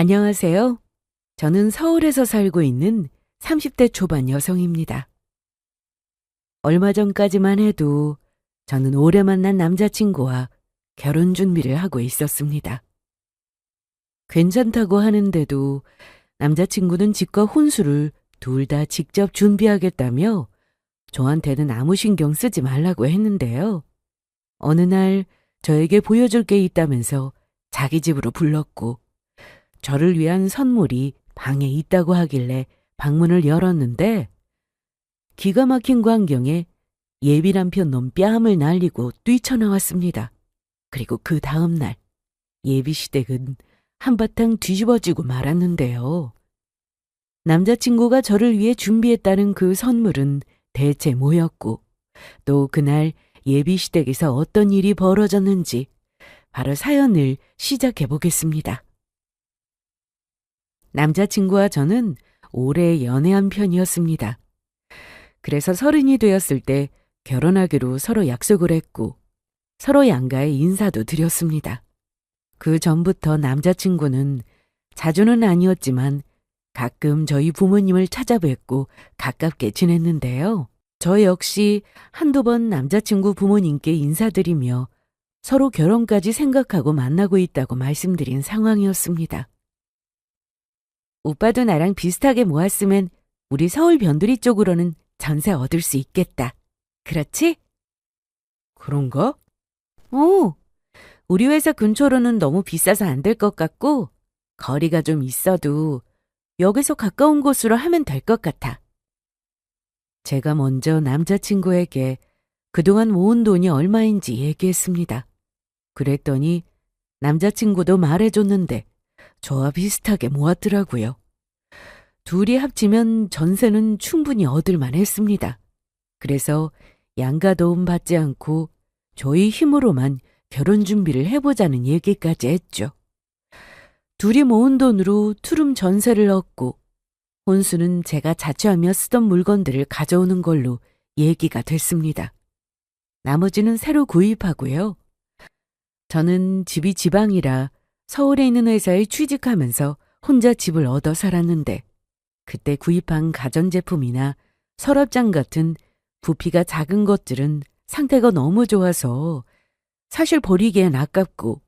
안녕하세요. 저는 서울에서 살고 있는 30대 초반 여성입니다. 얼마 전까지만 해도 저는 오래 만난 남자친구와 결혼 준비를 하고 있었습니다. 괜찮다고 하는데도 남자친구는 집과 혼수를 둘 다 직접 준비하겠다며 저한테는 아무 신경 쓰지 말라고 했는데요. 어느 날 저에게 보여줄 게 있다면서 자기 집으로 불렀고 저를 위한 선물이 방에 있다고 하길래 방문을 열었는데 기가 막힌 광경에 예비 남편 놈 뺨을 날리고 뛰쳐나왔습니다. 그리고 그 다음 날 예비 시댁은 한바탕 뒤집어지고 말았는데요. 남자친구가 저를 위해 준비했다는 그 선물은 대체 뭐였고 또 그날 예비 시댁에서 어떤 일이 벌어졌는지 바로 사연을 시작해 보겠습니다. 남자친구와 저는 오래 연애한 편이었습니다. 그래서 30이 되었을 때 결혼하기로 서로 약속을 했고 서로 양가에 인사도 드렸습니다. 그 전부터 남자친구는 자주는 아니었지만 가끔 저희 부모님을 찾아뵙고 가깝게 지냈는데요. 저 역시 한두 번 남자친구 부모님께 인사드리며 서로 결혼까지 생각하고 만나고 있다고 말씀드린 상황이었습니다. 오빠도 나랑 비슷하게 모았으면 우리 서울 변두리 쪽으로는 전세 얻을 수 있겠다. 그렇지? 그런가? 오, 우리 회사 근처로는 너무 비싸서 안 될 것 같고 거리가 좀 있어도 역에서 가까운 곳으로 하면 될 것 같아. 제가 먼저 남자친구에게 그동안 모은 돈이 얼마인지 얘기했습니다. 그랬더니 남자친구도 말해줬는데 저와 비슷하게 모았더라고요. 둘이 합치면 전세는 충분히 얻을만 했습니다. 그래서 양가 도움 받지 않고 저희 힘으로만 결혼 준비를 해보자는 얘기까지 했죠. 둘이 모은 돈으로 투룸 전세를 얻고 혼수는 제가 자취하며 쓰던 물건들을 가져오는 걸로 얘기가 됐습니다. 나머지는 새로 구입하고요. 저는 집이 지방이라 서울에 있는 회사에 취직하면서 혼자 집을 얻어 살았는데 그때 구입한 가전제품이나 서랍장 같은 부피가 작은 것들은 상태가 너무 좋아서 사실 버리기엔 아깝고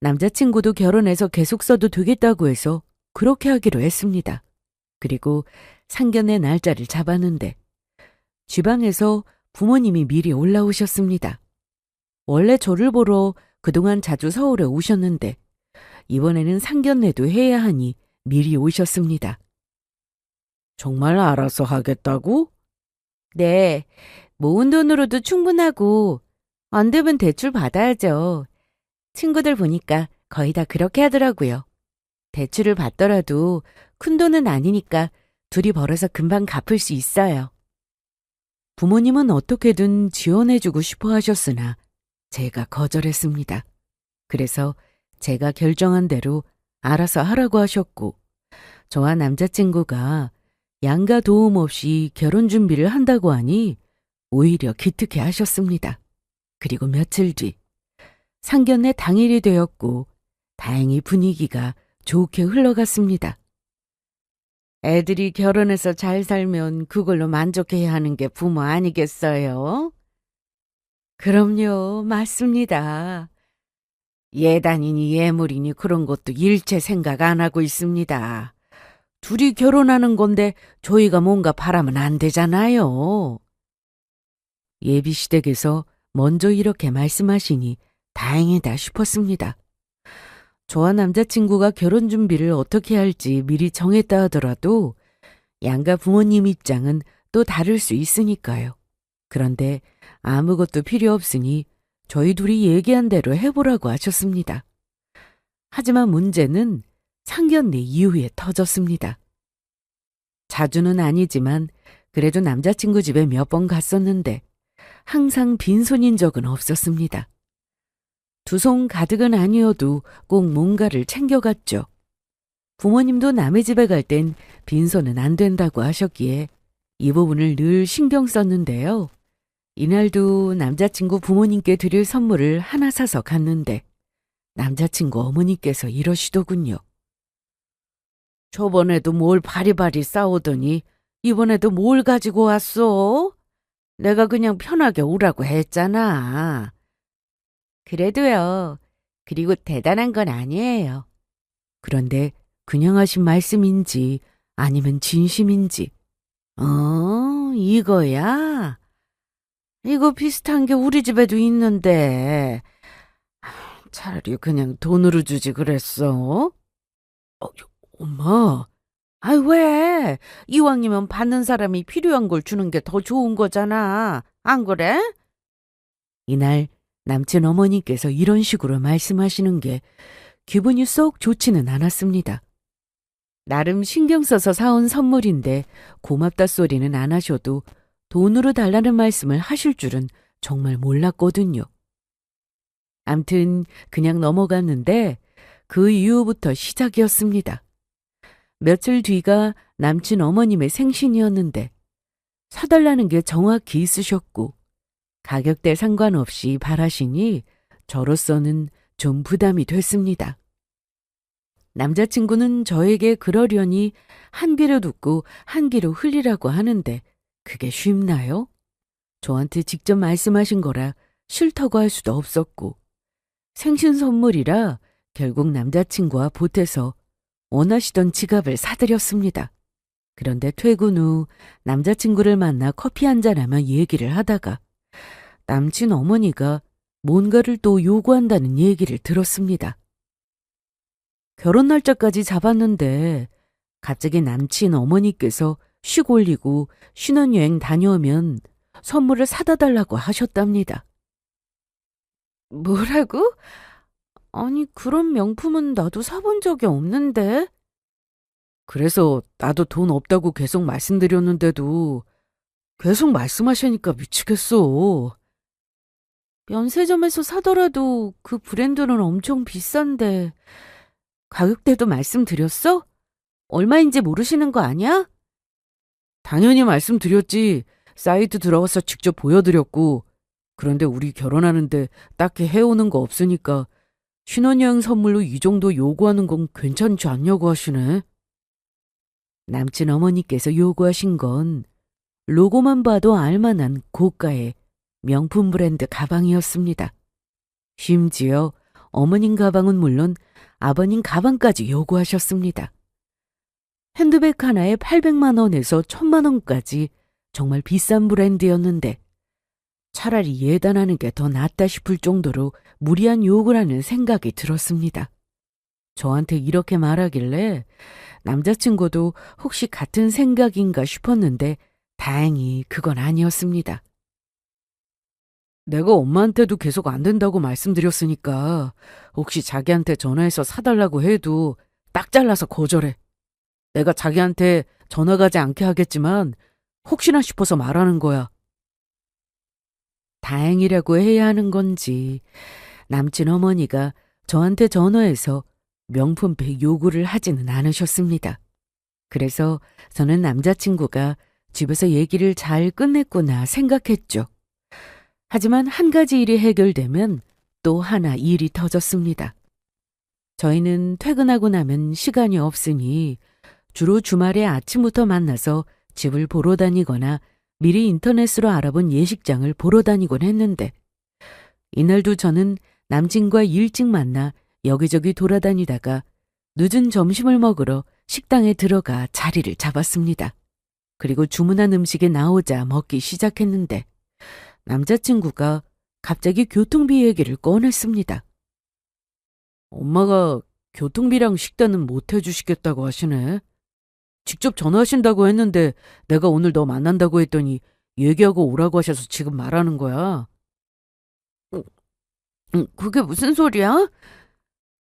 남자친구도 결혼해서 계속 써도 되겠다고 해서 그렇게 하기로 했습니다. 그리고 상견례 날짜를 잡았는데 지방에서 부모님이 미리 올라오셨습니다. 원래 저를 보러 그동안 자주 서울에 오셨는데 이번에는 상견례도 해야 하니 미리 오셨습니다. 정말 알아서 하겠다고? 네, 모은 돈으로도 충분하고 안 되면 대출 받아야죠. 친구들 보니까 거의 다 그렇게 하더라고요. 대출을 받더라도 큰 돈은 아니니까 둘이 벌어서 금방 갚을 수 있어요. 부모님은 어떻게든 지원해주고 싶어 하셨으나 제가 거절했습니다. 그래서 제가 결정한 대로 알아서 하라고 하셨고 저와 남자친구가 양가 도움 없이 결혼 준비를 한다고 하니 오히려 기특해 하셨습니다. 그리고 며칠 뒤 상견례 당일이 되었고 다행히 분위기가 좋게 흘러갔습니다. 애들이 결혼해서 잘 살면 그걸로 만족해야 하는 게 부모 아니겠어요? 그럼요, 맞습니다. 예단이니 예물이니 그런 것도 일체 생각 안 하고 있습니다. 둘이 결혼하는 건데 저희가 뭔가 바라면 안 되잖아요. 예비시댁에서 먼저 이렇게 말씀하시니 다행이다 싶었습니다. 저와 남자친구가 결혼 준비를 어떻게 할지 미리 정했다 하더라도 양가 부모님 입장은 또 다를 수 있으니까요. 그런데 아무것도 필요 없으니 저희 둘이 얘기한 대로 해보라고 하셨습니다. 하지만 문제는 상견례 이후에 터졌습니다. 자주는 아니지만 그래도 남자친구 집에 몇 번 갔었는데 항상 빈손인 적은 없었습니다. 두 손 가득은 아니어도 꼭 뭔가를 챙겨갔죠. 부모님도 남의 집에 갈 땐 빈손은 안 된다고 하셨기에 이 부분을 늘 신경 썼는데요. 이날도 남자친구 부모님께 드릴 선물을 하나 사서 갔는데 남자친구 어머니께서 이러시더군요. 저번에도 뭘 바리바리 싸우더니 이번에도 뭘 가지고 왔어? 내가 그냥 편하게 오라고 했잖아. 그래도요. 그리고 대단한 건 아니에요. 그런데 그냥 하신 말씀인지 아니면 진심인지. 이거야? 이거 비슷한 게 우리 집에도 있는데 차라리 그냥 돈으로 주지 그랬어? 엄마. 아이 왜? 이왕이면 받는 사람이 필요한 걸 주는 게 더 좋은 거잖아. 안 그래? 이날 남친 어머니께서 이런 식으로 말씀하시는 게 기분이 썩 좋지는 않았습니다. 나름 신경 써서 사온 선물인데 고맙다 소리는 안 하셔도 돈으로 달라는 말씀을 하실 줄은 정말 몰랐거든요. 암튼 그냥 넘어갔는데 그 이후부터 시작이었습니다. 며칠 뒤가 남친 어머님의 생신이었는데 사달라는 게 정확히 있으셨고 가격대 상관없이 바라시니 저로서는 좀 부담이 됐습니다. 남자친구는 저에게 그러려니 한 귀로 듣고 한 귀로 흘리라고 하는데 그게 쉽나요? 저한테 직접 말씀하신 거라 싫다고 할 수도 없었고 생신 선물이라 결국 남자친구와 보태서 원하시던 지갑을 사드렸습니다. 그런데 퇴근 후 남자친구를 만나 커피 한잔하며 얘기를 하다가 남친 어머니가 뭔가를 또 요구한다는 얘기를 들었습니다. 결혼 날짜까지 잡았는데 갑자기 남친 어머니께서 쉬고 올리고 신혼여행 다녀오면 선물을 사다 달라고 하셨답니다. 뭐라고? 아니 그런 명품은 나도 사본 적이 없는데. 그래서 나도 돈 없다고 계속 말씀드렸는데도 계속 말씀하시니까 미치겠어. 면세점에서 사더라도 그 브랜드는 엄청 비싼데 가격대도 말씀드렸어? 얼마인지 모르시는 거 아니야? 당연히 말씀드렸지. 사이트 들어가서 직접 보여드렸고 그런데 우리 결혼하는데 딱히 해오는 거 없으니까 신혼여행 선물로 이 정도 요구하는 건 괜찮지 않냐고 하시네. 남친 어머니께서 요구하신 건 로고만 봐도 알만한 고가의 명품 브랜드 가방이었습니다. 심지어 어머님 가방은 물론 아버님 가방까지 요구하셨습니다. 핸드백 하나에 800만 원에서 1000만 원까지 정말 비싼 브랜드였는데 차라리 예단하는 게 더 낫다 싶을 정도로 무리한 요구라는 생각이 들었습니다. 저한테 이렇게 말하길래 남자친구도 혹시 같은 생각인가 싶었는데 다행히 그건 아니었습니다. 내가 엄마한테도 계속 안 된다고 말씀드렸으니까 혹시 자기한테 전화해서 사달라고 해도 딱 잘라서 거절해. 내가 자기한테 전화 가지 않게 하겠지만 혹시나 싶어서 말하는 거야. 다행이라고 해야 하는 건지 남친 어머니가 저한테 전화해서 명품백 요구를 하지는 않으셨습니다. 그래서 저는 남자친구가 집에서 얘기를 잘 끝냈구나 생각했죠. 하지만 한 가지 일이 해결되면 또 하나 일이 터졌습니다. 저희는 퇴근하고 나면 시간이 없으니 주로 주말에 아침부터 만나서 집을 보러 다니거나 미리 인터넷으로 알아본 예식장을 보러 다니곤 했는데 이날도 저는 남친과 일찍 만나 여기저기 돌아다니다가 늦은 점심을 먹으러 식당에 들어가 자리를 잡았습니다. 그리고 주문한 음식이 나오자 먹기 시작했는데 남자친구가 갑자기 교통비 얘기를 꺼냈습니다. 엄마가 교통비랑 식단은 못 해주시겠다고 하시네. 직접 전화하신다고 했는데 내가 오늘 너 만난다고 했더니 얘기하고 오라고 하셔서 지금 말하는 거야. 그게 무슨 소리야?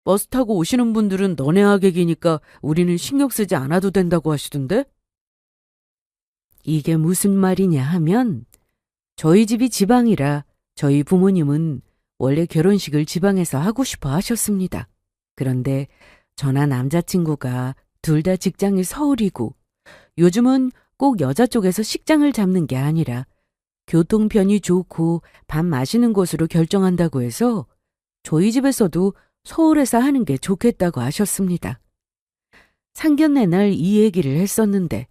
버스 타고 오시는 분들은 너네 하객이니까 우리는 신경 쓰지 않아도 된다고 하시던데? 이게 무슨 말이냐 하면 저희 집이 지방이라 저희 부모님은 원래 결혼식을 지방에서 하고 싶어 하셨습니다. 그런데 저나 남자친구가 둘 다 직장이 서울이고 요즘은 꼭 여자 쪽에서 식장을 잡는 게 아니라 교통편이 좋고 밥 마시는 곳으로 결정한다고 해서 저희 집에서도 서울에서 하는 게 좋겠다고 하셨습니다. 상견례 날 이 얘기를 했었는데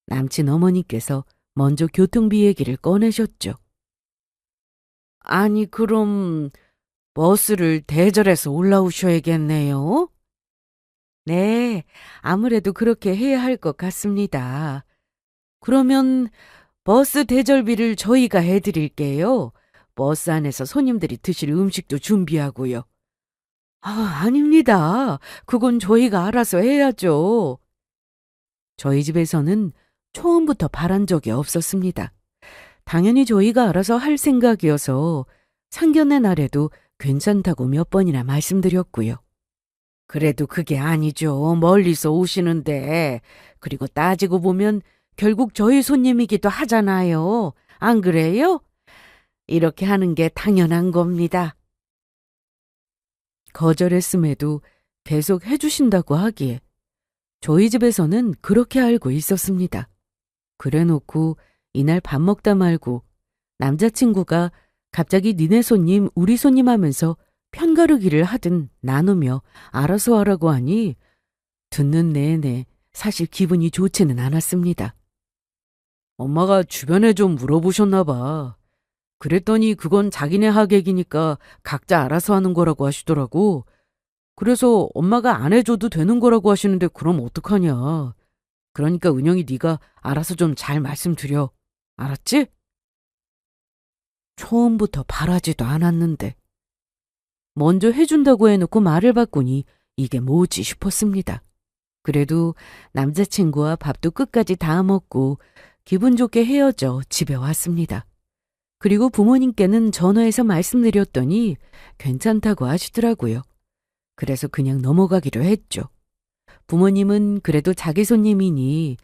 남친 어머니께서 먼저 교통비 얘기를 꺼내셨죠. 아니, 그럼 버스를 대절해서 올라오셔야겠네요. 네, 아무래도 그렇게 해야 할 것 같습니다. 그러면 버스 대절비를 저희가 해드릴게요. 버스 안에서 손님들이 드실 음식도 준비하고요. 아닙니다. 그건 저희가 알아서 해야죠. 저희 집에서는 처음부터 바란 적이 없었습니다. 당연히 저희가 알아서 할 생각이어서 상견례 날에도 괜찮다고 몇 번이나 말씀드렸고요. 그래도 그게 아니죠. 멀리서 오시는데. 그리고 따지고 보면 결국 저희 손님이기도 하잖아요. 안 그래요? 이렇게 하는 게 당연한 겁니다. 거절했음에도 계속 해주신다고 하기에 저희 집에서는 그렇게 알고 있었습니다. 그래놓고 이날 밥 먹다 말고 남자친구가 갑자기 니네 손님 우리 손님 하면서 편가르기를 하든 나누며 알아서 하라고 하니 듣는 내내 사실 기분이 좋지는 않았습니다. 엄마가 주변에 좀 물어보셨나 봐. 그랬더니 그건 자기네 하객이니까 각자 알아서 하는 거라고 하시더라고. 그래서 엄마가 안 해줘도 되는 거라고 하시는데 그럼 어떡하냐. 그러니까 은영이 네가 알아서 좀 잘 말씀드려. 알았지? 처음부터 바라지도 않았는데 먼저 해준다고 해놓고 말을 바꾸니 이게 뭐지 싶었습니다. 그래도 남자친구와 밥도 끝까지 다 먹고 기분 좋게 헤어져 집에 왔습니다. 그리고 부모님께는 전화해서 말씀드렸더니 괜찮다고 하시더라고요. 그래서 그냥 넘어가기로 했죠. 부모님은 그래도 자기 손님이니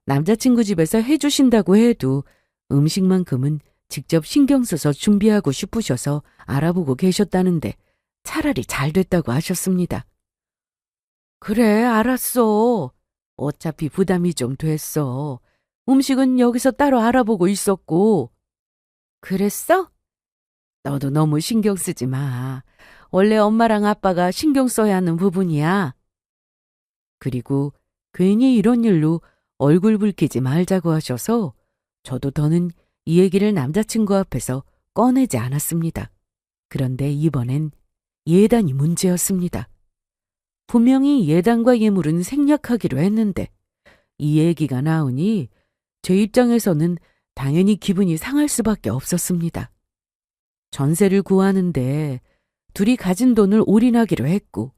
남자친구 집에서 해주신다고 해도 음식만큼은 직접 신경 써서 준비하고 싶으셔서 알아보고 계셨다는데 차라리 잘 됐다고 하셨습니다. 그래, 알았어. 어차피 부담이 좀 됐어. 음식은 여기서 따로 알아보고 있었고. 그랬어? 너도 너무 신경 쓰지 마. 원래 엄마랑 아빠가 신경 써야 하는 부분이야. 그리고 괜히 이런 일로 얼굴 붉히지 말자고 하셔서 저도 더는 이 얘기를 남자친구 앞에서 꺼내지 않았습니다. 그런데 이번엔 예단이 문제였습니다. 분명히 예단과 예물은 생략하기로 했는데 이 얘기가 나오니 제 입장에서는 당연히 기분이 상할 수밖에 없었습니다. 전세를 구하는데 둘이 가진 돈을 올인하기로 했고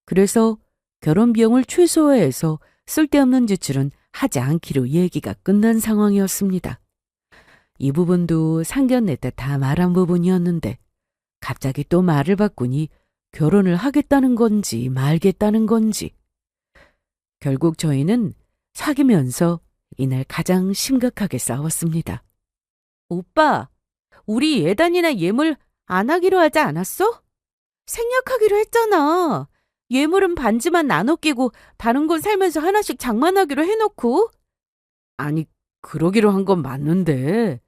그래서 결혼 비용을 최소화해서 쓸데없는 지출은 하지 않기로 얘기가 끝난 상황이었습니다. 이 부분도 상견례 때 다 말한 부분이었는데 갑자기 또 말을 바꾸니 결혼을 하겠다는 건지 말겠다는 건지. 결국 저희는 사귀면서 이날 가장 심각하게 싸웠습니다. 오빠, 우리 예단이나 예물 안 하기로 하지 않았어? 생략하기로 했잖아. 예물은 반지만 나눠 끼고 다른 건 살면서 하나씩 장만하기로 해놓고. 아니, 그러기로 한 건 맞는데.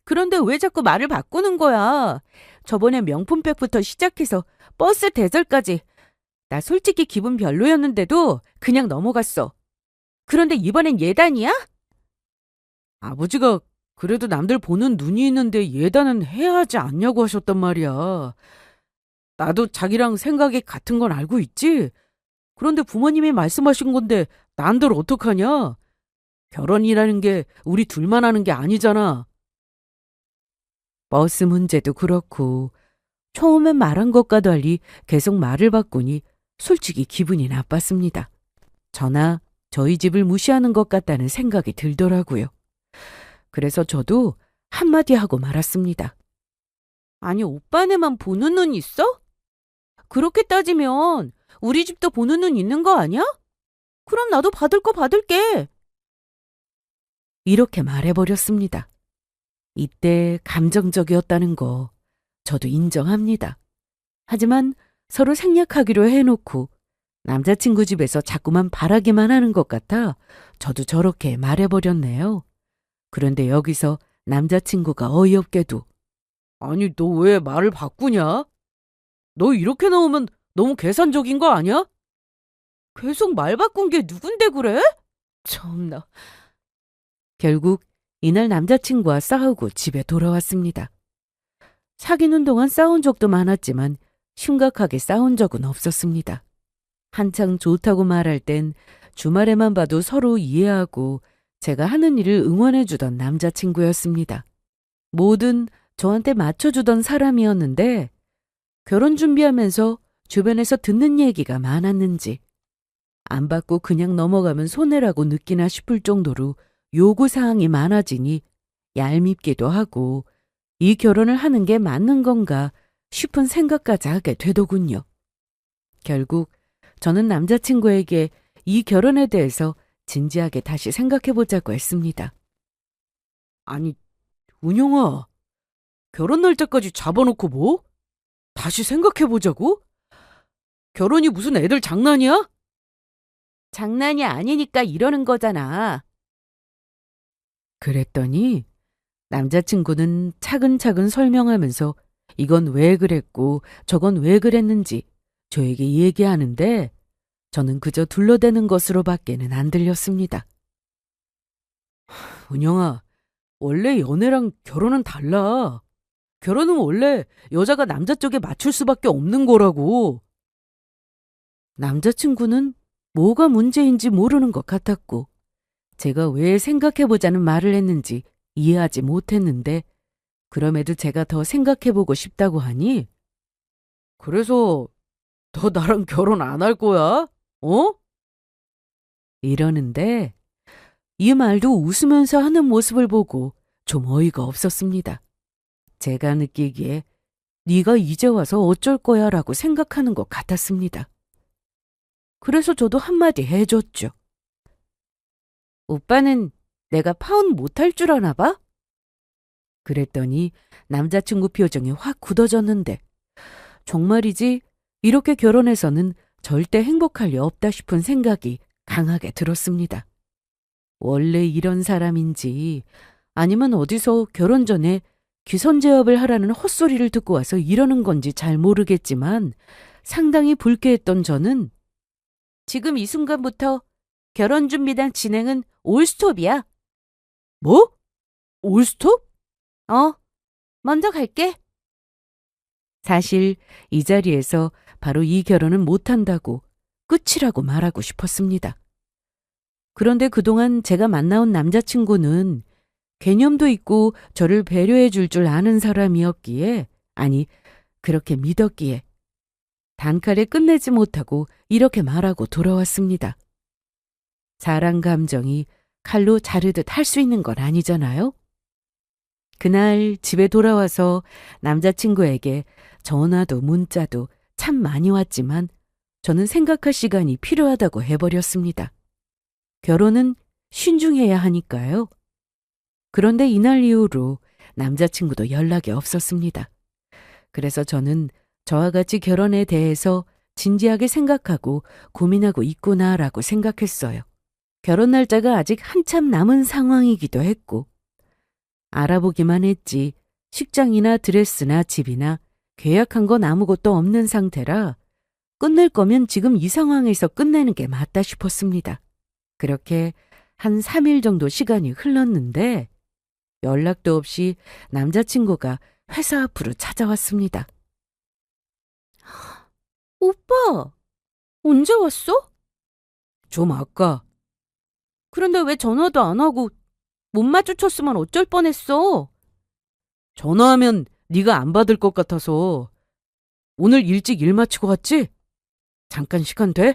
그런데 왜 자꾸 말을 바꾸는 거야? 저번에 명품백부터 시작해서 버스 대절까지. 나 솔직히 기분 별로였는데도 그냥 넘어갔어. 그런데 이번엔 예단이야? 아버지가 그래도 남들 보는 눈이 있는데 예단은 해야 하지 않냐고 하셨단 말이야. 나도 자기랑 생각이 같은 건 알고 있지? 그런데 부모님이 말씀하신 건데 난들 어떡하냐? 결혼이라는 게 우리 둘만 하는 게 아니잖아. 버스 문제도 그렇고 처음엔 말한 것과 달리 계속 말을 바꾸니 솔직히 기분이 나빴습니다. 저나 저희 집을 무시하는 것 같다는 생각이 들더라고요. 그래서 저도 한마디 하고 말았습니다. 아니, 오빠네만 보는 눈 있어? 그렇게 따지면 우리 집도 보는 눈 있는 거 아니야? 그럼 나도 받을 거 받을게. 이렇게 말해버렸습니다. 이때 감정적이었다는 거 저도 인정합니다. 하지만 서로 생략하기로 해놓고 남자친구 집에서 자꾸만 바라기만 하는 것 같아 저도 저렇게 말해버렸네요. 그런데 여기서 남자친구가 어이없게도 아니, 너 왜 말을 바꾸냐? 너 이렇게 나오면 너무 계산적인 거 아니야? 계속 말 바꾼 게 누군데 그래? 참나. 결국 이날 남자친구와 싸우고 집에 돌아왔습니다. 사귀는 동안 싸운 적도 많았지만 심각하게 싸운 적은 없었습니다. 한창 좋다고 말할 땐 주말에만 봐도 서로 이해하고 제가 하는 일을 응원해주던 남자친구였습니다. 뭐든 저한테 맞춰주던 사람이었는데 결혼 준비하면서 주변에서 듣는 얘기가 많았는지 안 받고 그냥 넘어가면 손해라고 느끼나 싶을 정도로 요구사항이 많아지니 얄밉기도 하고 이 결혼을 하는 게 맞는 건가 싶은 생각까지 하게 되더군요. 결국 저는 남자친구에게 이 결혼에 대해서 진지하게 다시 생각해보자고 했습니다. 아니, 은영아, 결혼 날짜까지 잡아놓고 뭐? 다시 생각해보자고? 결혼이 무슨 애들 장난이야? 장난이 아니니까 이러는 거잖아. 그랬더니 남자친구는 차근차근 설명하면서 이건 왜 그랬고 저건 왜 그랬는지 저에게 얘기하는데 저는 그저 둘러대는 것으로밖에는 안 들렸습니다. 은영아, 원래 연애랑 결혼은 달라. 결혼은 원래 여자가 남자 쪽에 맞출 수밖에 없는 거라고. 남자친구는 뭐가 문제인지 모르는 것 같았고 제가 왜 생각해보자는 말을 했는지 이해하지 못했는데 그럼에도 제가 더 생각해보고 싶다고 하니 그래서 너 나랑 결혼 안 할 거야? 어? 이러는데 이 말도 웃으면서 하는 모습을 보고 좀 어이가 없었습니다. 제가 느끼기에 네가 이제 와서 어쩔 거야 라고 생각하는 것 같았습니다. 그래서 저도 한마디 해줬죠. 오빠는 내가 파혼 못할 줄 아나 봐? 그랬더니 남자친구 표정이 확 굳어졌는데 정말이지 이렇게 결혼해서는 절대 행복할 리 없다 싶은 생각이 강하게 들었습니다. 원래 이런 사람인지 아니면 어디서 결혼 전에 기선제압을 하라는 헛소리를 듣고 와서 이러는 건지 잘 모르겠지만 상당히 불쾌했던 저는 지금 이 순간부터 결혼 준비단 진행은 올스톱이야. 뭐? 올스톱? 먼저 갈게. 사실 이 자리에서 바로 이 결혼은 못한다고 끝이라고 말하고 싶었습니다. 그런데 그동안 제가 만나온 남자친구는 개념도 있고 저를 배려해 줄 아는 사람이었기에 아니 그렇게 믿었기에 단칼에 끝내지 못하고 이렇게 말하고 돌아왔습니다. 사랑 감정이 칼로 자르듯 할 수 있는 건 아니잖아요? 그날 집에 돌아와서 남자친구에게 전화도 문자도 참 많이 왔지만 저는 생각할 시간이 필요하다고 해버렸습니다. 결혼은 신중해야 하니까요. 그런데 이날 이후로 남자친구도 연락이 없었습니다. 그래서 저는 저와 같이 결혼에 대해서 진지하게 생각하고 고민하고 있구나라고 생각했어요. 결혼 날짜가 아직 한참 남은 상황이기도 했고 알아보기만 했지 식장이나 드레스나 집이나 계약한 건 아무것도 없는 상태라 끝낼 거면 지금 이 상황에서 끝내는 게 맞다 싶었습니다. 그렇게 한 3일 정도 시간이 흘렀는데 연락도 없이 남자친구가 회사 앞으로 찾아왔습니다. 오빠, 언제 왔어? 좀 아까. 그런데 왜 전화도 안 하고 못 마주쳤으면 어쩔 뻔했어? 전화하면 네가 안 받을 것 같아서. 오늘 일찍 일 마치고 갔지? 잠깐 시간 돼?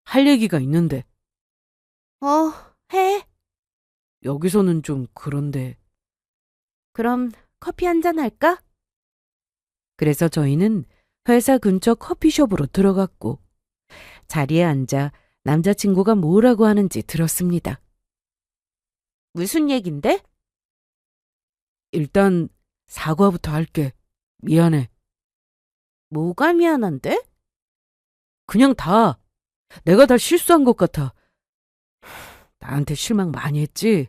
할 얘기가 있는데. 해. 여기서는 좀 그런데. 그럼 커피 한잔 할까? 그래서 저희는 회사 근처 커피숍으로 들어갔고 자리에 앉아 남자친구가 뭐라고 하는지 들었습니다. 무슨 얘긴데? 일단 사과부터 할게. 미안해. 뭐가 미안한데? 그냥 다. 내가 다 실수한 것 같아. 나한테 실망 많이 했지?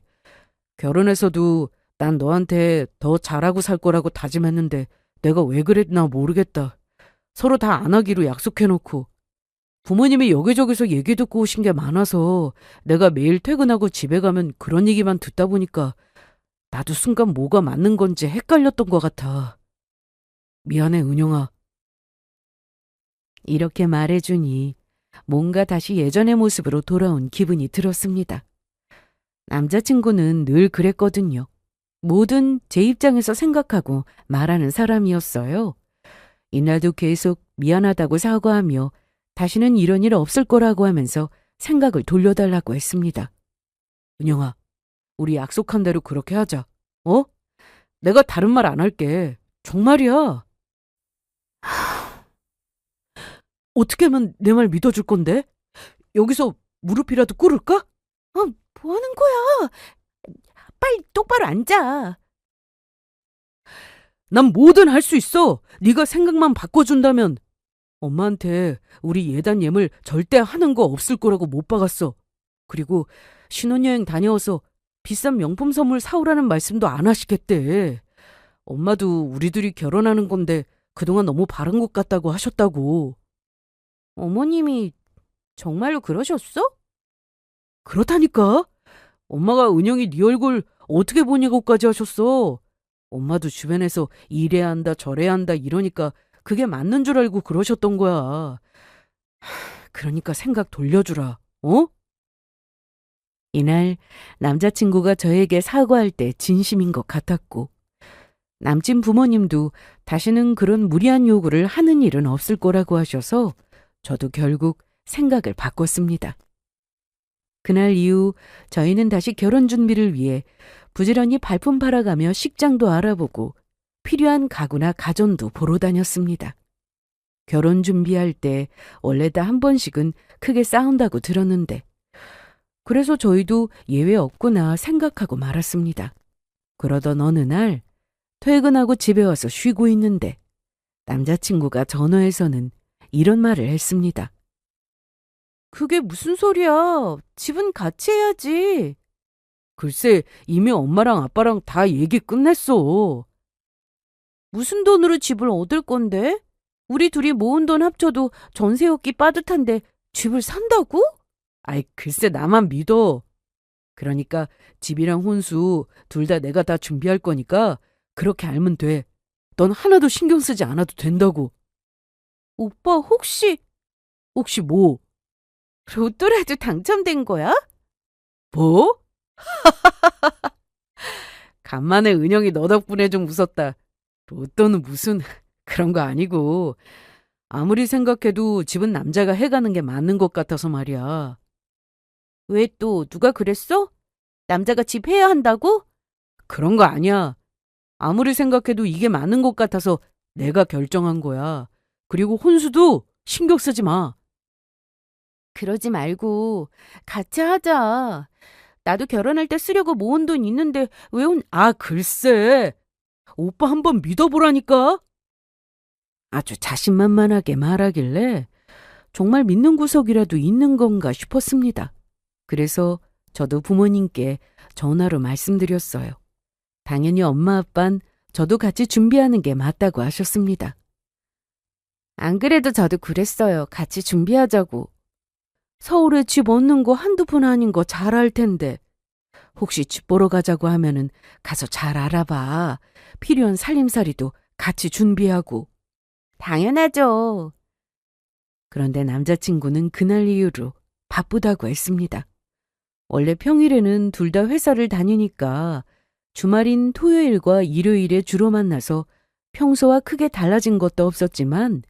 결혼해서도 난 너한테 더 잘하고 살 거라고 다짐했는데 내가 왜 그랬나 모르겠다. 서로 다 안 하기로 약속해놓고. 부모님이 여기저기서 얘기 듣고 오신 게 많아서 내가 매일 퇴근하고 집에 가면 그런 얘기만 듣다 보니까 나도 순간 뭐가 맞는 건지 헷갈렸던 것 같아. 미안해, 은영아. 이렇게 말해주니 뭔가 다시 예전의 모습으로 돌아온 기분이 들었습니다. 남자친구는 늘 그랬거든요. 뭐든 제 입장에서 생각하고 말하는 사람이었어요. 이날도 계속 미안하다고 사과하며 다시는 이런 일 없을 거라고 하면서 생각을 돌려달라고 했습니다. 은영아, 우리 약속한 대로 그렇게 하자. 어? 내가 다른 말 안 할게. 정말이야. 어떻게 하면 내 말 믿어줄 건데? 여기서 무릎이라도 꿇을까? 뭐 하는 거야? 빨리 똑바로 앉아. 난 뭐든 할 수 있어. 네가 생각만 바꿔준다면. 엄마한테 우리 예단 예물 절대 하는 거 없을 거라고 못 박았어. 그리고 신혼여행 다녀와서 비싼 명품 선물 사오라는 말씀도 안 하시겠대. 엄마도 우리들이 결혼하는 건데 그동안 너무 바른 것 같다고 하셨다고. 어머님이 정말로 그러셨어? 그렇다니까. 엄마가 은영이 네 얼굴 어떻게 보냐고까지 하셨어. 엄마도 주변에서 이래야 한다 저래야 한다 이러니까 그게 맞는 줄 알고 그러셨던 거야. 그러니까 생각 돌려주라. 어? 이날 남자친구가 저에게 사과할 때 진심인 것 같았고 남친 부모님도 다시는 그런 무리한 요구를 하는 일은 없을 거라고 하셔서 저도 결국 생각을 바꿨습니다. 그날 이후 저희는 다시 결혼 준비를 위해 부지런히 발품 팔아가며 식장도 알아보고 필요한 가구나 가전도 보러 다녔습니다. 결혼 준비할 때 원래 다 한 번씩은 크게 싸운다고 들었는데 그래서 저희도 예외 없구나 생각하고 말았습니다. 그러던 어느 날 퇴근하고 집에 와서 쉬고 있는데 남자친구가 전화해서는 이런 말을 했습니다. 그게 무슨 소리야? 집은 같이 해야지. 글쎄, 이미 엄마랑 아빠랑 다 얘기 끝냈어. 무슨 돈으로 집을 얻을 건데? 우리 둘이 모은 돈 합쳐도 전세였기 빠듯한데 집을 산다고? 아이, 글쎄 나만 믿어. 그러니까 집이랑 혼수 둘 다 내가 다 준비할 거니까 그렇게 알면 돼. 넌 하나도 신경 쓰지 않아도 된다고. 오빠 혹시 뭐? 로또라도 당첨된 거야? 뭐? 간만에 은영이 너 덕분에 좀 웃었다. 로또는 무슨 그런 거 아니고 아무리 생각해도 집은 남자가 해가는 게 맞는 것 같아서 말이야. 왜 또 누가 그랬어? 남자가 집 해야 한다고? 그런 거 아니야. 아무리 생각해도 이게 맞는 것 같아서 내가 결정한 거야. 그리고 혼수도 신경 쓰지 마. 그러지 말고 같이 하자. 나도 결혼할 때 쓰려고 모은 돈 있는데 왜 글쎄. 오빠 한번 믿어보라니까. 아주 자신만만하게 말하길래 정말 믿는 구석이라도 있는 건가 싶었습니다. 그래서 저도 부모님께 전화로 말씀드렸어요. 당연히 엄마 아빠는 저도 같이 준비하는 게 맞다고 하셨습니다. 안 그래도 저도 그랬어요. 같이 준비하자고. 서울에 집 얻는 거 한두 푼 아닌 거 잘 알 텐데. 혹시 집 보러 가자고 하면은 가서 잘 알아봐. 필요한 살림살이도 같이 준비하고. 당연하죠. 그런데 남자친구는 그날 이후로 바쁘다고 했습니다. 원래 평일에는 둘 다 회사를 다니니까 주말인 토요일과 일요일에 주로 만나서 평소와 크게 달라진 것도 없었지만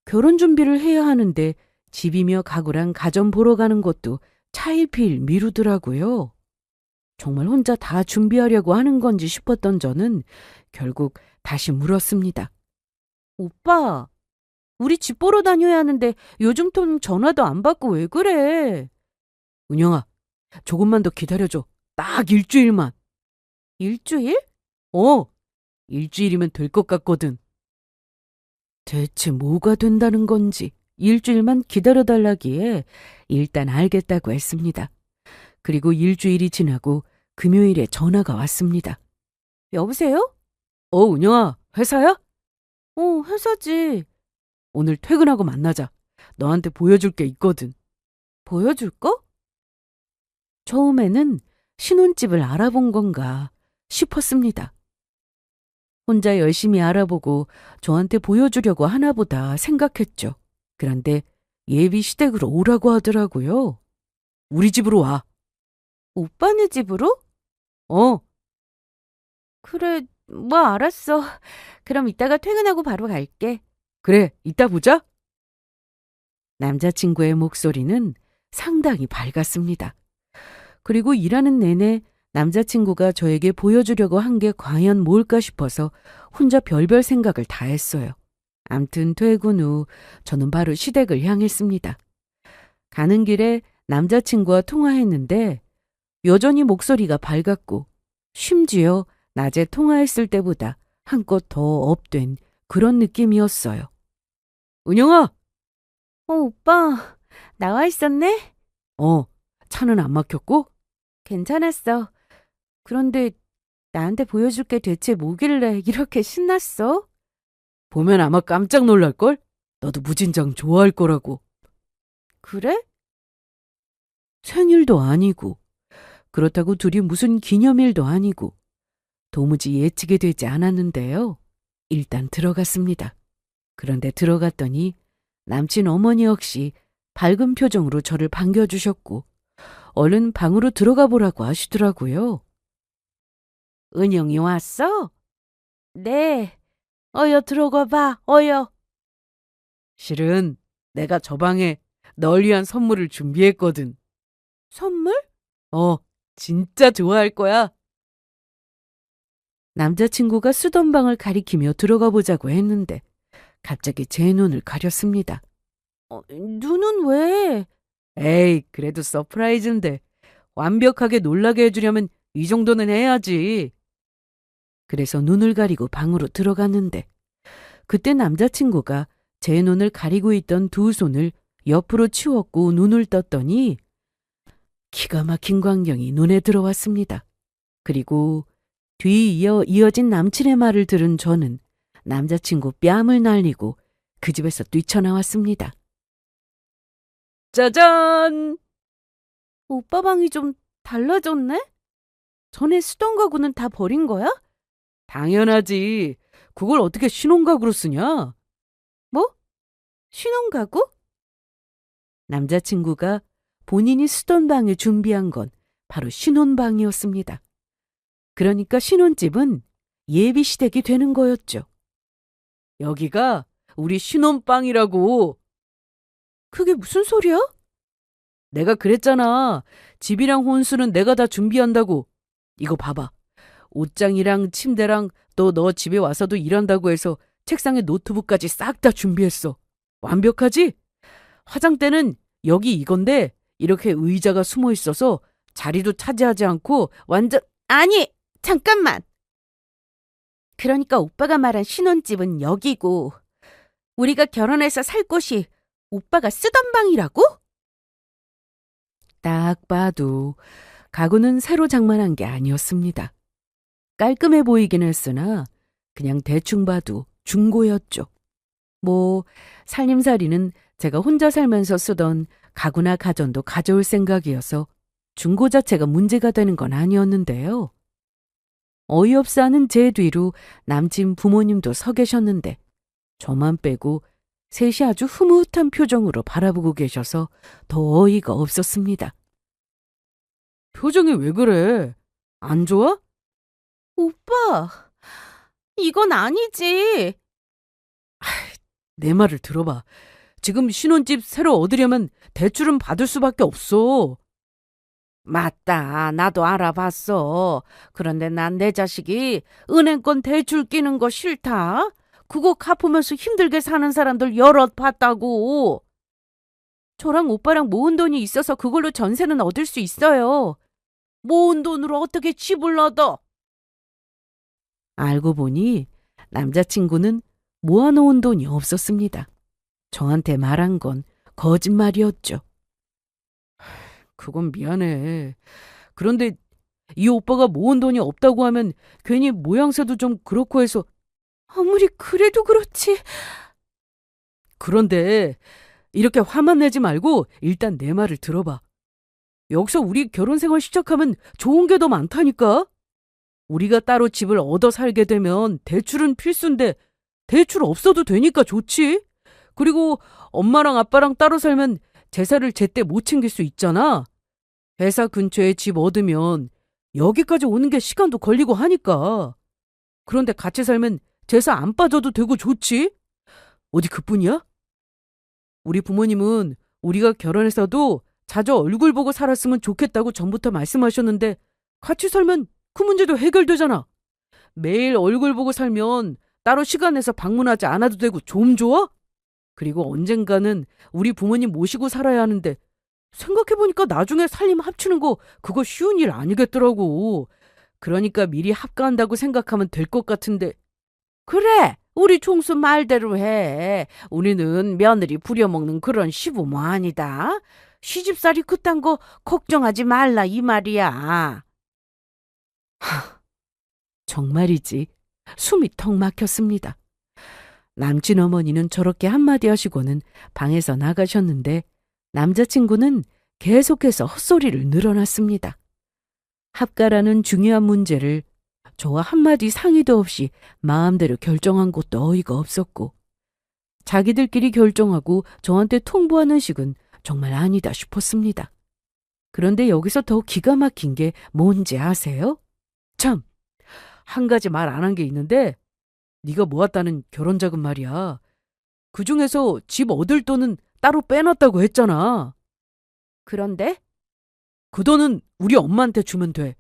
결혼 준비를 해야 하는데 집이며 가구랑 가전 보러 가는 것도 차일피일 미루더라고요. 정말 혼자 다 준비하려고 하는 건지 싶었던 저는 결국 다시 물었습니다. 오빠, 우리 집 보러 다녀야 하는데 요즘 통 전화도 안 받고 왜 그래? 은영아, 조금만 더 기다려줘. 딱 일주일만. 일주일? 일주일이면 될 것 같거든. 대체 뭐가 된다는 건지 일주일만 기다려달라기에 일단 알겠다고 했습니다. 그리고 일주일이 지나고 금요일에 전화가 왔습니다. 여보세요? 은영아, 회사야? 회사지. 오늘 퇴근하고 만나자. 너한테 보여줄 게 있거든. 보여줄 거? 처음에는 신혼집을 알아본 건가 싶었습니다. 혼자 열심히 알아보고 저한테 보여주려고 하나 보다 생각했죠. 그런데 예비 시댁으로 오라고 하더라고요. 우리 집으로 와. 오빠네 집으로? 어. 그래, 뭐 알았어. 그럼 이따가 퇴근하고 바로 갈게. 그래, 이따 보자. 남자친구의 목소리는 상당히 밝았습니다. 그리고 일하는 내내 남자친구가 저에게 보여주려고 한 게 과연 뭘까 싶어서 혼자 별별 생각을 다 했어요. 암튼 퇴근 후 저는 바로 시댁을 향했습니다. 가는 길에 남자친구와 통화했는데 여전히 목소리가 밝았고 심지어 낮에 통화했을 때보다 한껏 더 업된 그런 느낌이었어요. 은영아! 오빠, 나와 있었네? 차는 안 막혔고? 괜찮았어. 그런데 나한테 보여줄 게 대체 뭐길래 이렇게 신났어? 보면 아마 깜짝 놀랄걸? 너도 무진장 좋아할 거라고. 그래? 생일도 아니고 그렇다고 둘이 무슨 기념일도 아니고 도무지 예측이 되지 않았는데요. 일단 들어갔습니다. 그런데 들어갔더니 남친 어머니 역시 밝은 표정으로 저를 반겨주셨고 얼른 방으로 들어가 보라고 하시더라고요. 은영이 왔어? 네. 어여 들어가 봐, 어여. 실은 내가 저 방에 널 위한 선물을 준비했거든. 선물? 진짜 좋아할 거야. 남자친구가 쓰던 방을 가리키며 들어가 보자고 했는데 갑자기 제 눈을 가렸습니다. 눈은 왜? 에이, 그래도 서프라이즈인데 완벽하게 놀라게 해주려면 이 정도는 해야지. 그래서 눈을 가리고 방으로 들어갔는데 그때 남자친구가 제 눈을 가리고 있던 두 손을 옆으로 치웠고 눈을 떴더니 기가 막힌 광경이 눈에 들어왔습니다. 그리고 뒤이어 이어진 남친의 말을 들은 저는 남자친구 뺨을 날리고 그 집에서 뛰쳐나왔습니다. 짜잔! 오빠 방이 좀 달라졌네? 전에 쓰던 가구는 다 버린 거야? 당연하지. 그걸 어떻게 신혼가구로 쓰냐? 뭐? 신혼가구? 남자친구가 본인이 쓰던 방에 준비한 건 바로 신혼방이었습니다. 그러니까 신혼집은 예비시댁이 되는 거였죠. 여기가 우리 신혼방이라고. 그게 무슨 소리야? 내가 그랬잖아. 집이랑 혼수는 내가 다 준비한다고. 이거 봐봐. 옷장이랑 침대랑 또 너 집에 와서도 일한다고 해서 책상에 노트북까지 싹 다 준비했어. 완벽하지? 화장대는 여기 이건데 이렇게 의자가 숨어 있어서 자리도 차지하지 않고 완전... 아니! 잠깐만! 그러니까 오빠가 말한 신혼집은 여기고 우리가 결혼해서 살 곳이 오빠가 쓰던 방이라고? 딱 봐도 가구는 새로 장만한 게 아니었습니다. 깔끔해 보이긴 했으나 그냥 대충 봐도 중고였죠. 뭐 살림살이는 제가 혼자 살면서 쓰던 가구나 가전도 가져올 생각이어서 중고 자체가 문제가 되는 건 아니었는데요. 어이없어 하는 제 뒤로 남친 부모님도 서 계셨는데 저만 빼고 셋이 아주 흐뭇한 표정으로 바라보고 계셔서 더 어이가 없었습니다. 표정이 왜 그래? 안 좋아? 오빠, 이건 아니지. 내 말을 들어봐. 지금 신혼집 새로 얻으려면 대출은 받을 수밖에 없어. 맞다. 나도 알아봤어. 그런데 난 내 자식이 은행권 대출 끼는 거 싫다. 그거 갚으면서 힘들게 사는 사람들 여럿 봤다고. 저랑 오빠랑 모은 돈이 있어서 그걸로 전세는 얻을 수 있어요. 모은 돈으로 어떻게 집을 얻어? 알고 보니 남자친구는 모아놓은 돈이 없었습니다. 저한테 말한 건 거짓말이었죠. 그건 미안해. 그런데 이 오빠가 모은 돈이 없다고 하면 괜히 모양새도 좀 그렇고 해서. 아무리 그래도 그렇지. 그런데 이렇게 화만 내지 말고 일단 내 말을 들어봐. 여기서 우리 결혼 생활 시작하면 좋은 게 더 많다니까? 우리가 따로 집을 얻어 살게 되면 대출은 필수인데 대출 없어도 되니까 좋지? 그리고 엄마랑 아빠랑 따로 살면 제사를 제때 못 챙길 수 있잖아. 회사 근처에 집 얻으면 여기까지 오는 게 시간도 걸리고 하니까. 그런데 같이 살면 제사 안 빠져도 되고 좋지? 어디 그뿐이야? 우리 부모님은 우리가 결혼해서도 자주 얼굴 보고 살았으면 좋겠다고 전부터 말씀하셨는데 같이 살면 그 문제도 해결되잖아. 매일 얼굴 보고 살면 따로 시간 내서 방문하지 않아도 되고 좀 좋아? 그리고 언젠가는 우리 부모님 모시고 살아야 하는데 생각해보니까 나중에 살림 합치는 거 그거 쉬운 일 아니겠더라고. 그러니까 미리 합가한다고 생각하면 될 것 같은데. 그래, 우리 총수 말대로 해. 우리는 며느리 부려먹는 그런 시부모 아니다. 시집살이 그딴 거 걱정하지 말라 이 말이야. 정말이지. 숨이 턱 막혔습니다. 남친 어머니는 저렇게 한마디 하시고는 방에서 나가셨는데 남자친구는 계속해서 헛소리를 늘어놨습니다. 합가라는 중요한 문제를 저와 한마디 상의도 없이 마음대로 결정한 것도 어이가 없었고 자기들끼리 결정하고 저한테 통보하는 식은 정말 아니다 싶었습니다. 그런데 여기서 더 기가 막힌 게 뭔지 아세요? 참, 한 가지 말 안 한 게 있는데 네가 모았다는 결혼자금 말이야. 그중에서 집 얻을 돈은 따로 빼놨다고 했잖아. 그런데? 그 돈은 우리 엄마한테 주면 돼.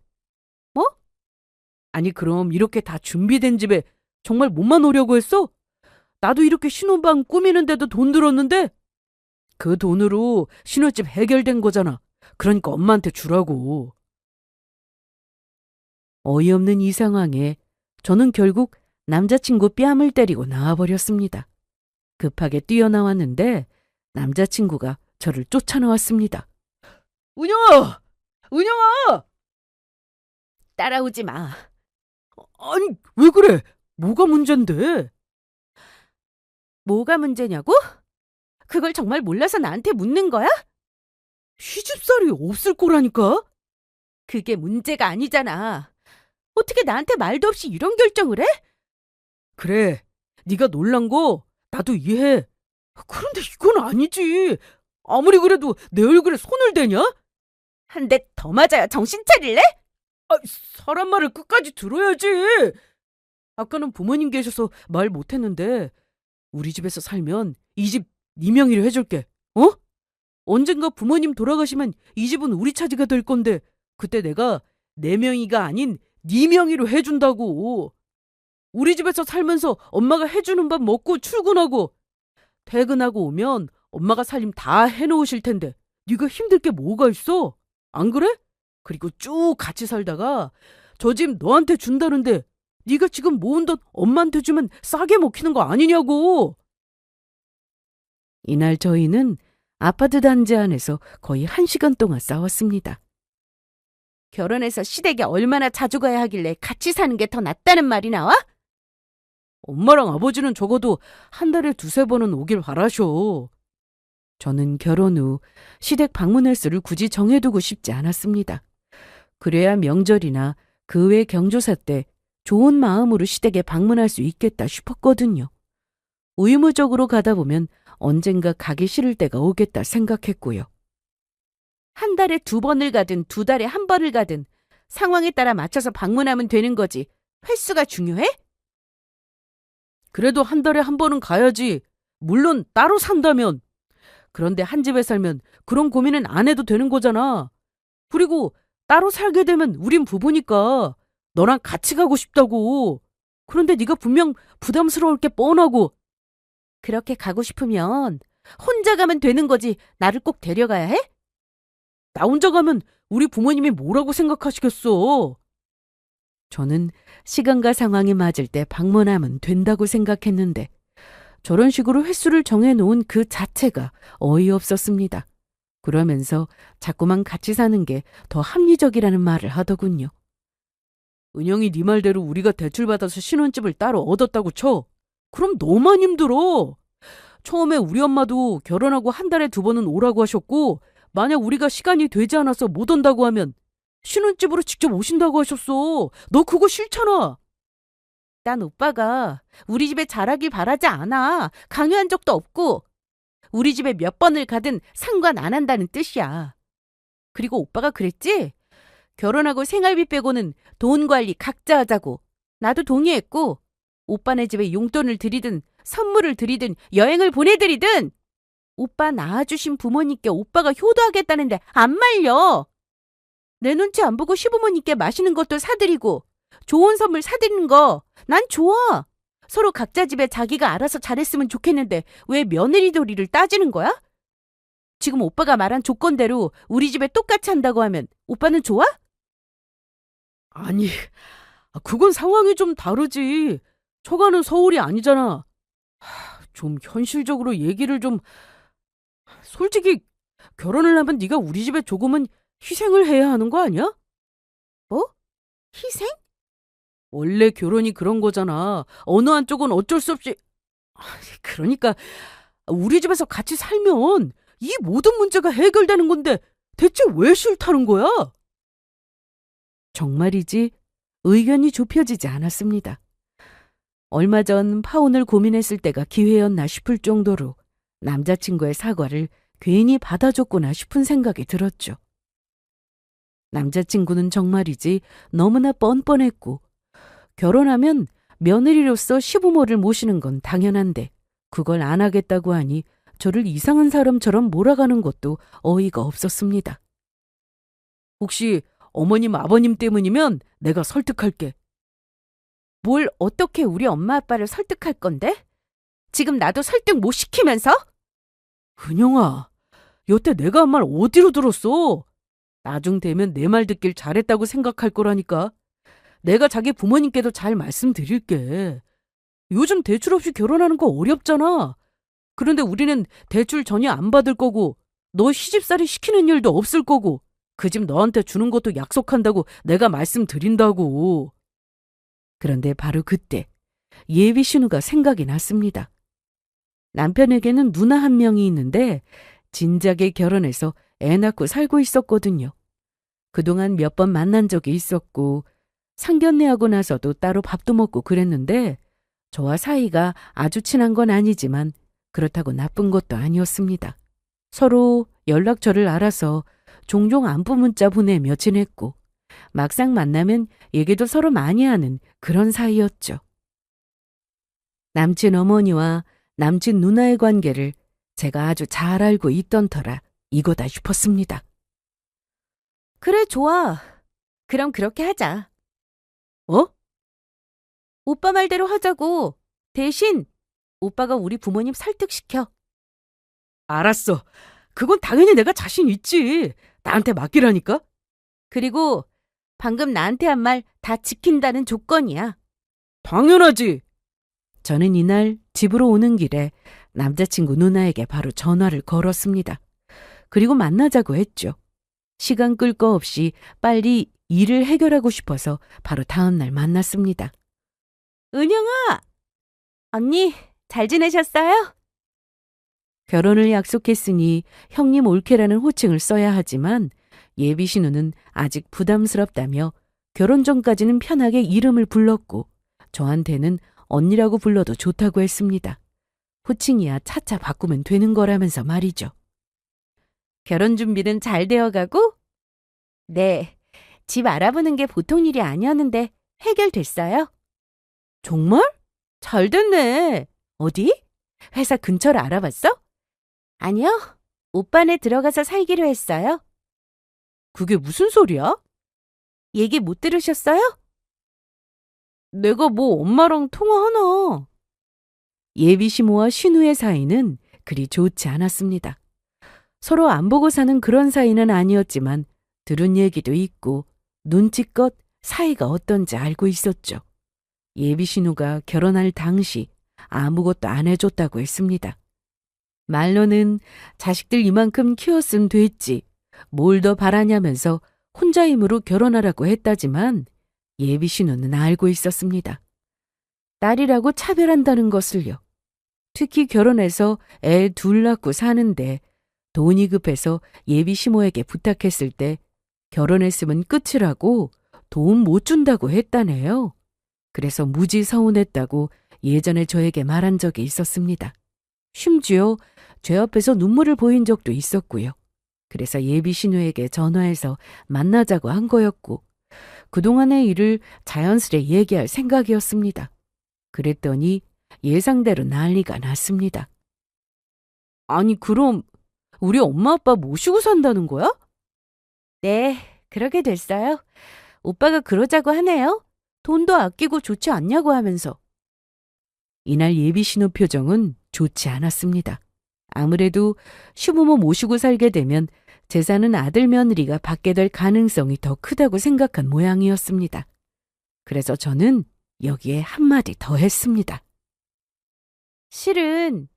뭐? 아니 그럼 이렇게 다 준비된 집에 정말 몸만 오려고 했어? 나도 이렇게 신혼방 꾸미는데도 돈 들었는데? 그 돈으로 신혼집 해결된 거잖아. 그러니까 엄마한테 주라고. 어이없는 이 상황에 저는 결국 남자친구 뺨을 때리고 나와버렸습니다. 급하게 뛰어나왔는데 남자친구가 저를 쫓아나왔습니다. 은영아! 은영아! 따라오지 마. 아니, 왜 그래? 뭐가 문젠데? 뭐가 문제냐고? 그걸 정말 몰라서 나한테 묻는 거야? 시집살이 없을 거라니까? 그게 문제가 아니잖아. 어떻게 나한테 말도 없이 이런 결정을 해? 그래, 네가 놀란 거 나도 이해해. 그런데 이건 아니지. 아무리 그래도 내 얼굴에 손을 대냐? 한 대 더 맞아야 정신 차릴래? 아, 사람 말을 끝까지 들어야지. 아까는 부모님 계셔서 말 못했는데 우리 집에서 살면 이 집 네 명의로 해줄게. 어? 언젠가 부모님 돌아가시면 이 집은 우리 차지가 될 건데 그때 내가 내 명의가 아닌 네 명의로 해준다고. 우리 집에서 살면서 엄마가 해주는 밥 먹고 출근하고 퇴근하고 오면 엄마가 살림 다 해놓으실 텐데 네가 힘들 게 뭐가 있어? 안 그래? 그리고 쭉 같이 살다가 저 집 너한테 준다는데 네가 지금 모은 돈 엄마한테 주면 싸게 먹히는 거 아니냐고. 이날 저희는 아파트 단지 안에서 거의 1시간 동안 싸웠습니다. 결혼해서 시댁에 얼마나 자주 가야 하길래 같이 사는 게 더 낫다는 말이 나와? 엄마랑 아버지는 적어도 한 달에 2-3번은 오길 바라셔. 저는 결혼 후 시댁 방문 횟수를 굳이 정해두고 싶지 않았습니다. 그래야 명절이나 그 외 경조사 때 좋은 마음으로 시댁에 방문할 수 있겠다 싶었거든요. 의무적으로 가다 보면 언젠가 가기 싫을 때가 오겠다 생각했고요. 한 달에 2번을 가든 2달에 1번을 가든 상황에 따라 맞춰서 방문하면 되는 거지 횟수가 중요해? 그래도 한 달에 1번은 가야지. 물론 따로 산다면. 그런데 한 집에 살면 그런 고민은 안 해도 되는 거잖아. 그리고 따로 살게 되면 우린 부부니까 너랑 같이 가고 싶다고. 그런데 네가 분명 부담스러울 게 뻔하고. 그렇게 가고 싶으면 혼자 가면 되는 거지 나를 꼭 데려가야 해? 나 혼자 가면 우리 부모님이 뭐라고 생각하시겠어? 저는 시간과 상황이 맞을 때 방문하면 된다고 생각했는데 저런 식으로 횟수를 정해놓은 그 자체가 어이없었습니다. 그러면서 자꾸만 같이 사는 게 더 합리적이라는 말을 하더군요. 은영이 네 말대로 우리가 대출받아서 신혼집을 따로 얻었다고 쳐. 그럼 너만 힘들어. 처음에 우리 엄마도 결혼하고 한 달에 2번은 오라고 하셨고, 만약 우리가 시간이 되지 않아서 못 온다고 하면 신혼집으로 직접 오신다고 하셨어. 너 그거 싫잖아. 난 오빠가 우리 집에 잘하길 바라지 않아. 강요한 적도 없고 우리 집에 몇 번을 가든 상관 안 한다는 뜻이야. 그리고 오빠가 그랬지? 결혼하고 생활비 빼고는 돈 관리 각자 하자고. 나도 동의했고 오빠네 집에 용돈을 드리든 선물을 드리든 여행을 보내드리든 오빠 낳아주신 부모님께 오빠가 효도하겠다는데 안 말려. 내 눈치 안 보고 시부모님께 맛있는 것도 사드리고 좋은 선물 사드리는 거 난 좋아. 서로 각자 집에 자기가 알아서 잘했으면 좋겠는데 왜 며느리 도리를 따지는 거야? 지금 오빠가 말한 조건대로 우리 집에 똑같이 한다고 하면 오빠는 좋아? 아니, 그건 상황이 좀 다르지. 처가는 서울이 아니잖아. 좀 현실적으로 얘기를 좀... 솔직히 결혼을 하면 네가 우리 집에 조금은 희생을 해야 하는 거 아니야? 뭐? 희생? 원래 결혼이 그런 거잖아. 어느 한쪽은 어쩔 수 없이... 그러니까 우리 집에서 같이 살면 이 모든 문제가 해결되는 건데 대체 왜 싫다는 거야? 정말이지 의견이 좁혀지지 않았습니다. 얼마 전 파혼을 고민했을 때가 기회였나 싶을 정도로 남자친구의 사과를 괜히 받아줬구나 싶은 생각이 들었죠. 남자친구는 정말이지 너무나 뻔뻔했고 결혼하면 며느리로서 시부모를 모시는 건 당연한데 그걸 안 하겠다고 하니 저를 이상한 사람처럼 몰아가는 것도 어이가 없었습니다. 혹시 어머님 아버님 때문이면 내가 설득할게. 뭘 어떻게 우리 엄마 아빠를 설득할 건데? 지금 나도 설득 못 시키면서? 은영아, 여태 내가 한 말 어디로 들었어? 나중 되면 내 말 듣길 잘했다고 생각할 거라니까. 내가 자기 부모님께도 잘 말씀드릴게. 요즘 대출 없이 결혼하는 거 어렵잖아. 그런데 우리는 대출 전혀 안 받을 거고 너 시집살이 시키는 일도 없을 거고 그 집 너한테 주는 것도 약속한다고 내가 말씀드린다고. 그런데 바로 그때 예비 신우가 생각이 났습니다. 남편에게는 누나 한 명이 있는데 진작에 결혼해서 애 낳고 살고 있었거든요. 그동안 몇 번 만난 적이 있었고 상견례하고 나서도 따로 밥도 먹고 그랬는데 저와 사이가 아주 친한 건 아니지만 그렇다고 나쁜 것도 아니었습니다. 서로 연락처를 알아서 종종 안부 문자 보내며 지냈고 막상 만나면 얘기도 서로 많이 하는 그런 사이였죠. 남친 어머니와 남친 누나의 관계를 제가 아주 잘 알고 있던 터라 이거다 싶었습니다. 그래, 좋아. 그럼 그렇게 하자. 어? 오빠 말대로 하자고. 대신 오빠가 우리 부모님 설득시켜. 알았어. 그건 당연히 내가 자신 있지. 나한테 맡기라니까. 그리고 방금 나한테 한 말 다 지킨다는 조건이야. 당연하지. 저는 이날 집으로 오는 길에 남자친구 누나에게 바로 전화를 걸었습니다. 그리고 만나자고 했죠. 시간 끌 거 없이 빨리 일을 해결하고 싶어서 바로 다음 날 만났습니다. 은영아! 언니, 잘 지내셨어요? 결혼을 약속했으니 형님 올케라는 호칭을 써야 하지만 예비 신우는 아직 부담스럽다며 결혼 전까지는 편하게 이름을 불렀고 저한테는 언니라고 불러도 좋다고 했습니다. 호칭이야 차차 바꾸면 되는 거라면서 말이죠. 결혼 준비는 잘 되어가고? 네, 집 알아보는 게 보통 일이 아니었는데 해결됐어요. 정말? 잘 됐네. 어디? 회사 근처를 알아봤어? 아니요, 오빠네 들어가서 살기로 했어요. 그게 무슨 소리야? 얘기 못 들으셨어요? 내가 뭐 엄마랑 통화하나? 예비 시모와 신우의 사이는 그리 좋지 않았습니다. 서로 안 보고 사는 그런 사이는 아니었지만 들은 얘기도 있고 눈치껏 사이가 어떤지 알고 있었죠. 예비 신우가 결혼할 당시 아무것도 안 해줬다고 했습니다. 말로는 자식들 이만큼 키웠으면 됐지 뭘 더 바라냐면서 혼자 힘으로 결혼하라고 했다지만 예비 신우는 알고 있었습니다. 딸이라고 차별한다는 것을요. 특히 결혼해서 애 둘 낳고 사는데 돈이 급해서 예비 시모에게 부탁했을 때 결혼했으면 끝이라고 돈 못 준다고 했다네요. 그래서 무지 서운했다고 예전에 저에게 말한 적이 있었습니다. 심지어 제 앞에서 눈물을 보인 적도 있었고요. 그래서 예비 시누에게 전화해서 만나자고 한 거였고 그동안의 일을 자연스레 얘기할 생각이었습니다. 그랬더니 예상대로 난리가 났습니다. 아니 그럼 우리 엄마 아빠 모시고 산다는 거야? 네, 그러게 됐어요. 오빠가 그러자고 하네요. 돈도 아끼고 좋지 않냐고 하면서. 이날 예비 신우 표정은 좋지 않았습니다. 아무래도 시부모 모시고 살게 되면 재산은 아들 며느리가 받게 될 가능성이 더 크다고 생각한 모양이었습니다. 그래서 저는 여기에 한마디 더 했습니다. 실은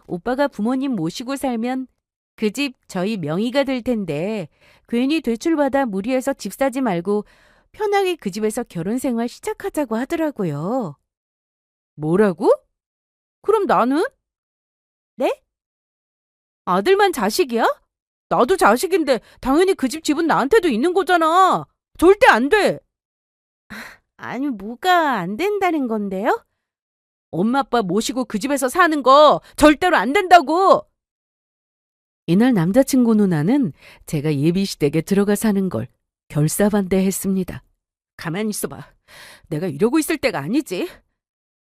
오빠가 부모님 모시고 살면 그 집 저희 명의가 될 텐데 괜히 대출받아 무리해서 집 사지 말고 편하게 그 집에서 결혼 생활 시작하자고 하더라고요. 뭐라고? 그럼 나는? 네? 아들만 자식이야? 나도 자식인데 당연히 그 집 집은 나한테도 있는 거잖아. 절대 안 돼. 아니 뭐가 안 된다는 건데요? 엄마 아빠 모시고 그 집에서 사는 거 절대로 안 된다고. 이날 남자친구 누나는 제가 예비시댁에 들어가 사는 걸 결사반대했습니다. 가만히 있어봐. 내가 이러고 있을 때가 아니지.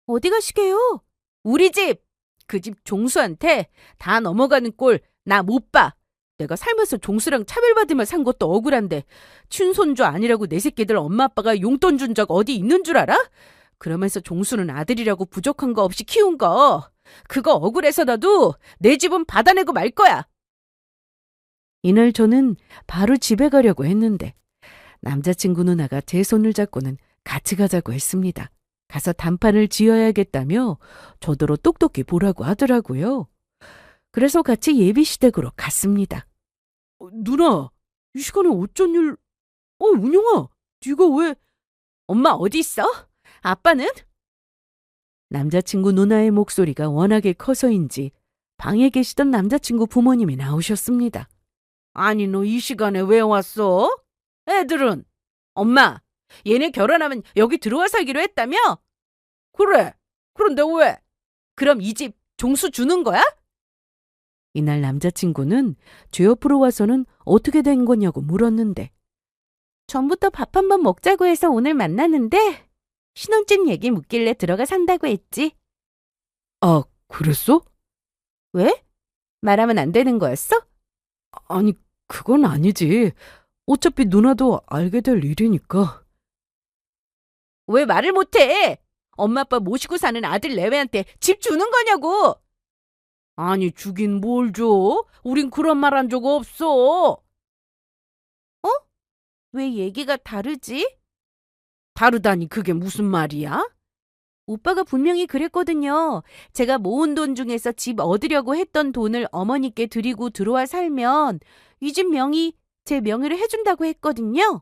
어디 가시게요? 우리 집! 그 집 종수한테 다 넘어가는 꼴 나 못 봐. 내가 살면서 종수랑 차별받으며 산 것도 억울한데 친손주 아니라고 내 새끼들 엄마 아빠가 용돈 준 적 어디 있는 줄 알아? 그러면서 종수는 아들이라고 부족한 거 없이 키운 거. 그거 억울해서라도 내 집은 받아내고 말 거야. 이날 저는 바로 집에 가려고 했는데 남자친구 누나가 제 손을 잡고는 같이 가자고 했습니다. 가서 단판을 지어야겠다며 저더러 똑똑히 보라고 하더라고요. 그래서 같이 예비시댁으로 갔습니다. 누나, 이 시간에 어쩐 일... 운영아, 네가 왜... 엄마 어디 있어? 아빠는? 남자친구 누나의 목소리가 워낙에 커서인지 방에 계시던 남자친구 부모님이 나오셨습니다. 아니 너 이 시간에 왜 왔어? 애들은? 엄마, 얘네 결혼하면 여기 들어와 살기로 했다며? 그래, 그런데 왜? 그럼 이 집 종수 주는 거야? 이날 남자친구는 제 옆으로 와서는 어떻게 된 거냐고 물었는데 전부터 밥 한번 먹자고 해서 오늘 만났는데 신혼집 얘기 묻길래 들어가 산다고 했지. 아, 그랬어? 왜? 말하면 안 되는 거였어? 아니, 그건 아니지. 어차피 누나도 알게 될 일이니까. 왜 말을 못해? 엄마 아빠 모시고 사는 아들 내외한테 집 주는 거냐고. 아니 주긴 뭘 줘? 우린 그런 말 한 적 없어. 왜 얘기가 다르지? 다르다니 그게 무슨 말이야? 오빠가 분명히 그랬거든요. 제가 모은 돈 중에서 집 얻으려고 했던 돈을 어머니께 드리고 들어와 살면 이 집 명의 제 명의로 해준다고 했거든요.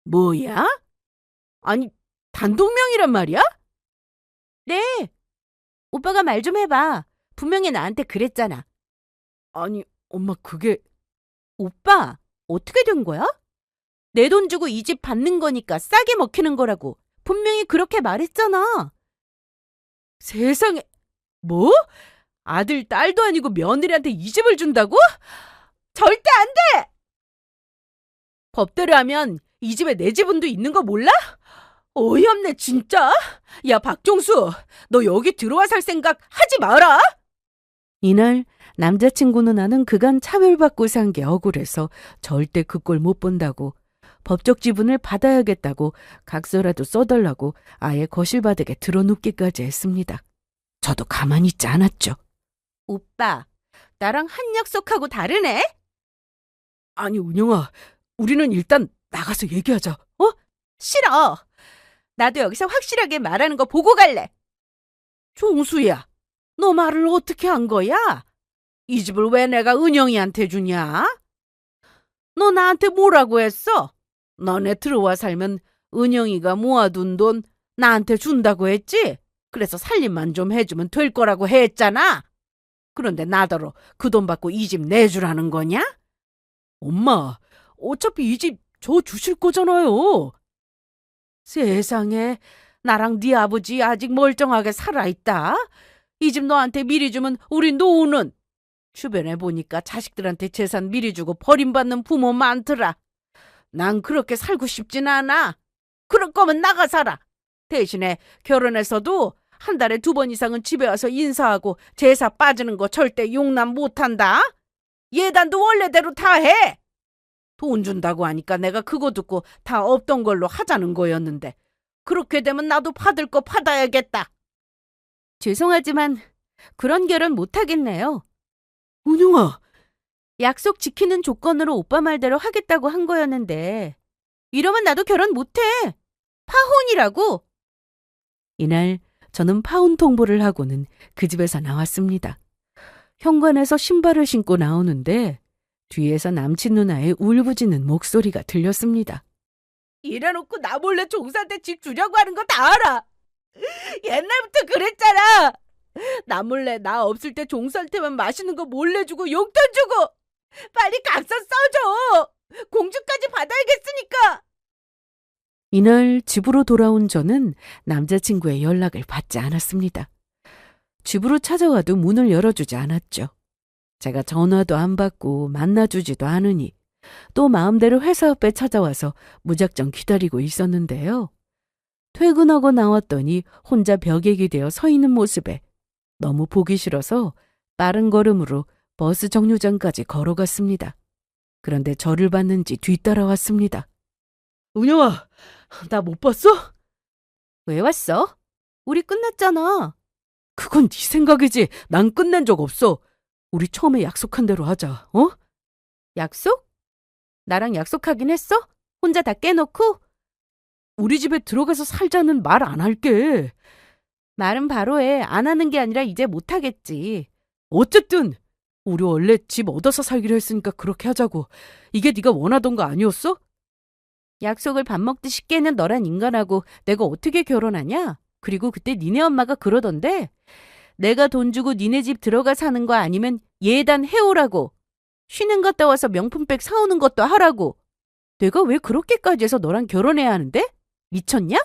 뭐야? 아니 단독 명의란 말이야? 네. 오빠가 말 좀 해봐. 분명히 나한테 그랬잖아. 아니 엄마 그게... 오빠 어떻게 된 거야? 내 돈 주고 이 집 받는 거니까 싸게 먹히는 거라고 분명히 그렇게 말했잖아. 세상에... 뭐? 아들 딸도 아니고 며느리한테 이 집을 준다고? 절대 안 돼! 법대로 하면 이 집에 내 지분도 있는 거 몰라? 어이없네 진짜. 야 박종수, 너 여기 들어와 살 생각 하지 마라. 이날 남자친구 누나는 그간 차별받고 산 게 억울해서 절대 그 꼴 못 본다고 법적 지분을 받아야겠다고 각서라도 써달라고 아예 거실바닥에 드러눕기까지 했습니다. 저도 가만히 있지 않았죠. 오빠, 나랑 한 약속하고 다르네? 아니 운영아, 우리는 일단 나가서 얘기하자. 싫어. 나도 여기서 확실하게 말하는 거 보고 갈래. 종수야, 너 말을 어떻게 한 거야? 이 집을 왜 내가 은영이한테 주냐? 너 나한테 뭐라고 했어? 너네 들어와 살면 은영이가 모아둔 돈 나한테 준다고 했지? 그래서 살림만 좀 해주면 될 거라고 했잖아. 그런데 나더러 그 돈 받고 이 집 내주라는 거냐? 엄마, 어차피 이 집 저 주실 거잖아요. 세상에, 나랑 네 아버지 아직 멀쩡하게 살아있다. 이 집 너한테 미리 주면 우리 노후는. 주변에 보니까 자식들한테 재산 미리 주고 버림받는 부모 많더라. 난 그렇게 살고 싶진 않아. 그럴 거면 나가 살아. 대신에 결혼해서도 한 달에 2번 이상은 집에 와서 인사하고 제사 빠지는 거 절대 용납 못한다. 예단도 원래대로 다 해. 돈 준다고 하니까 내가 그거 듣고 다 없던 걸로 하자는 거였는데 그렇게 되면 나도 받을 거 받아야겠다. 죄송하지만 그런 결혼 못하겠네요. 은영아, 약속 지키는 조건으로 오빠 말대로 하겠다고 한 거였는데 이러면 나도 결혼 못해. 파혼이라고. 이날 저는 파혼 통보를 하고는 그 집에서 나왔습니다. 현관에서 신발을 신고 나오는데 뒤에서 남친 누나의 울부짖는 목소리가 들렸습니다. 이래놓고 나 몰래 종사한테 집 주려고 하는 거 다 알아. 옛날부터 그랬잖아. 나 몰래 나 없을 때 종사한테만 맛있는 거 몰래 주고 용돈 주고. 빨리 각서 써줘. 공주까지 받아야겠으니까. 이날 집으로 돌아온 저는 남자친구의 연락을 받지 않았습니다. 집으로 찾아와도 문을 열어주지 않았죠. 제가 전화도 안 받고 만나주지도 않으니 또 마음대로 회사 앞에 찾아와서 무작정 기다리고 있었는데요. 퇴근하고 나왔더니 혼자 벽에 기대어 서 있는 모습에 너무 보기 싫어서 빠른 걸음으로 버스 정류장까지 걸어갔습니다. 그런데 저를 봤는지 뒤따라왔습니다. 은영아, 나 못 봤어? 왜 왔어? 우리 끝났잖아. 그건 네 생각이지. 난 끝낸 적 없어. 우리 처음에 약속한 대로 하자, 어? 약속? 나랑 약속하긴 했어? 혼자 다 깨놓고? 우리 집에 들어가서 살자는 말 안 할게. 말은 바로 해. 안 하는 게 아니라 이제 못하겠지. 어쨌든 우리 원래 집 얻어서 살기로 했으니까 그렇게 하자고. 이게 네가 원하던 거 아니었어? 약속을 밥 먹듯이 깨는 너란 인간하고 내가 어떻게 결혼하냐? 그리고 그때 니네 엄마가 그러던데 내가 돈 주고 니네 집 들어가 사는 거 아니면 예단 해오라고. 쉬는 갔다 와서 명품백 사오는 것도 하라고. 내가 왜 그렇게까지 해서 너랑 결혼해야 하는데? 미쳤냐?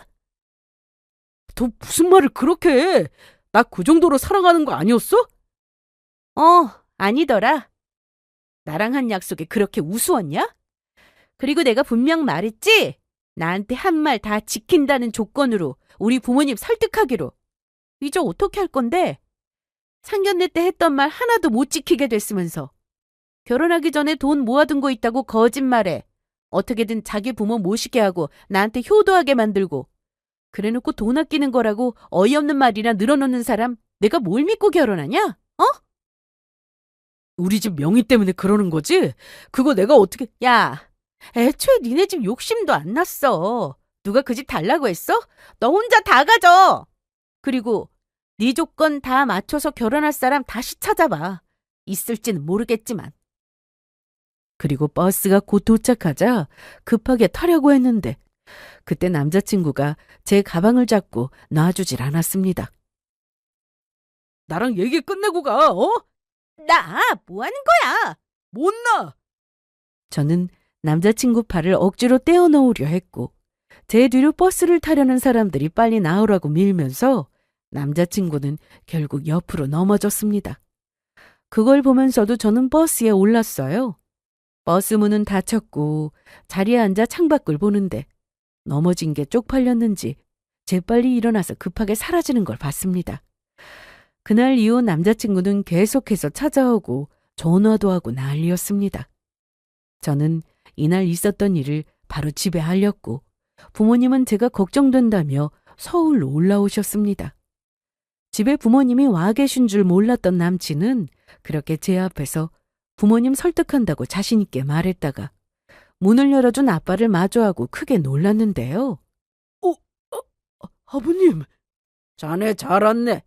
너 무슨 말을 그렇게 해? 나 그 정도로 사랑하는 거 아니었어? 아니더라. 나랑 한 약속이 그렇게 우스웠냐? 그리고 내가 분명 말했지? 나한테 한 말 다 지킨다는 조건으로 우리 부모님 설득하기로. 이제 어떻게 할 건데? 상견례 때 했던 말 하나도 못 지키게 됐으면서. 결혼하기 전에 돈 모아둔 거 있다고 거짓말해. 어떻게든 자기 부모 모시게 하고 나한테 효도하게 만들고. 그래놓고 돈 아끼는 거라고 어이없는 말이나 늘어놓는 사람 내가 뭘 믿고 결혼하냐? 우리 집 명의 때문에 그러는 거지? 그거 내가 어떻게... 야, 애초에 니네 집 욕심도 안 났어. 누가 그 집 달라고 했어? 너 혼자 다 가져. 그리고 네 조건 다 맞춰서 결혼할 사람 다시 찾아봐. 있을지는 모르겠지만. 그리고 버스가 곧 도착하자 급하게 타려고 했는데 그때 남자친구가 제 가방을 잡고 놔주질 않았습니다. 나랑 얘기 끝내고 가, 어? 나 뭐 하는 거야? 못 나! 저는 남자친구 팔을 억지로 떼어놓으려 했고 제 뒤로 버스를 타려는 사람들이 빨리 나오라고 밀면서 남자친구는 결국 옆으로 넘어졌습니다. 그걸 보면서도 저는 버스에 올랐어요. 버스 문은 닫혔고 자리에 앉아 창밖을 보는데 넘어진 게 쪽팔렸는지 재빨리 일어나서 급하게 사라지는 걸 봤습니다. 그날 이후 남자친구는 계속해서 찾아오고 전화도 하고 난리였습니다. 저는 이날 있었던 일을 바로 집에 알렸고 부모님은 제가 걱정된다며 서울로 올라오셨습니다. 집에 부모님이 와 계신 줄 몰랐던 남친은 그렇게 제 앞에서 부모님 설득한다고 자신 있게 말했다가 문을 열어준 아빠를 마주하고 크게 놀랐는데요. 아버님, 자네 잘 왔네.